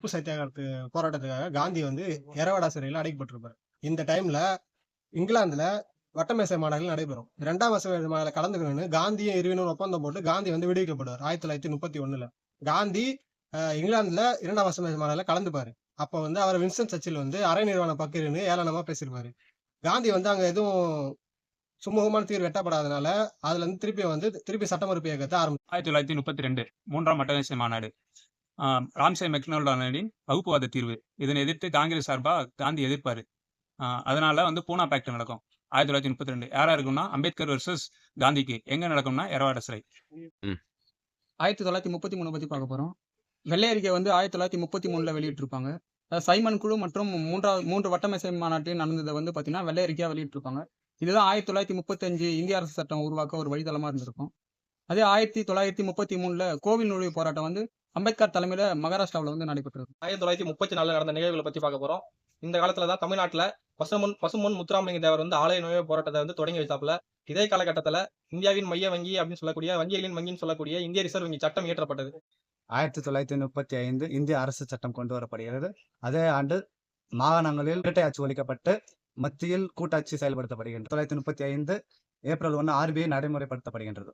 உப்பு சத்தியாகிரகத்துக்கு போராட்டத்துக்காக காந்தி வந்து எரவாடா சிறையில் அடைக்கப்பட்டிருப்பார். இந்த டைம்ல இங்கிலாந்துல வட்டமேசை மாநாடுகள் நடைபெறும். 2ஆம் வட்டமேசை மாநாடுல கலந்துக்கணும்னு காந்தியும் இர்வினும் ஒப்பந்தம் போட்டு காந்தி வந்து விடுவிக்கப்படுவார் 1931. காந்தி இங்கிலாந்துல 2ஆம் வட்டமேசை மாநாடுல கலந்துப்பாரு. அப்ப வந்து அவர் வின்ஸ்டன் சர்ச்சில் வந்து அரை நிர்வாண பக்கிரின்னு ஏளனமா பேசியிருப்பாரு. காந்தி வந்து அங்க எதுவும் சுமூகமான தீர்வு எட்டப்படாதனால அதுல இருந்து திருப்பி சட்ட மறுப்பு இயக்கத்தை 1932 3ஆம் வட்டமேசை மாநாடு. ராம்சே மெக்டொனால்டின் வகுப்புவாத தீர்வு. இதனை எதிர்த்து காங்கிரஸ் சார்பா காந்தி எதிர்ப்பாரு. அதனால வந்து பூனா பேக்ட் நடக்கும் 1932. யாரா இருக்கும்னா அம்பேத்கர் வர்சஸ் காந்திக்கு. எங்க நடக்கும்னா எரவாடா சிறை. 1933 பத்தி பார்க்க போறோம். வெள்ளை அறிக்கை வந்து 1933ல வெளியிட்டிருப்பாங்க. சைமன் குழு மற்றும் 3 வட்டமேசை மாநாட்டில் நடந்ததை வந்து பார்த்தீங்கன்னா வெள்ளை அறிக்கையா வெளியிட்டிருப்பாங்க. இதுதான் 1935 இந்திய அரசு சட்டம் உருவாக்க ஒரு வழித்தளமா இருந்திருக்கும். அதே 1933ல கோவில் நுழைவு போராட்டம் வந்து அம்பேத்கர் தலைமையில மகாராஷ்டிராவில் வந்து நடைபெற்றது. 1934 நடந்த நிகழ்வுகளை பத்தி பார்க்க போறோம். இந்த காலத்துல தான் தமிழ்நாட்டுல பசும்பொன் முத்துராமலிங்க தேவர் வந்து ஆலய நுழைவு போராட்டத்தை வந்து தொடங்கி வைத்தாப்புல. இதே காலகட்டத்துல இந்தியாவின் மைய வங்கி அப்படின்னு சொல்லக்கூடிய வங்கிகளின் வங்கின்னு சொல்லக்கூடிய இந்திய ரிசர்வ் வங்கி சட்டம் இயற்றப்பட்டது. 1935 இந்திய அரசு சட்டம் கொண்டு வரப்படுகிறது. அதே ஆண்டு மாகாணங்களில் இரட்டை ஆட்சி ஒழிக்கப்பட்டு மத்தியில் கூட்டாட்சி செயல்படுத்தப்படுகின்றது. 1935 ஏப்ரல் 1 RBI நடைமுறைப்படுத்தப்படுகின்றது.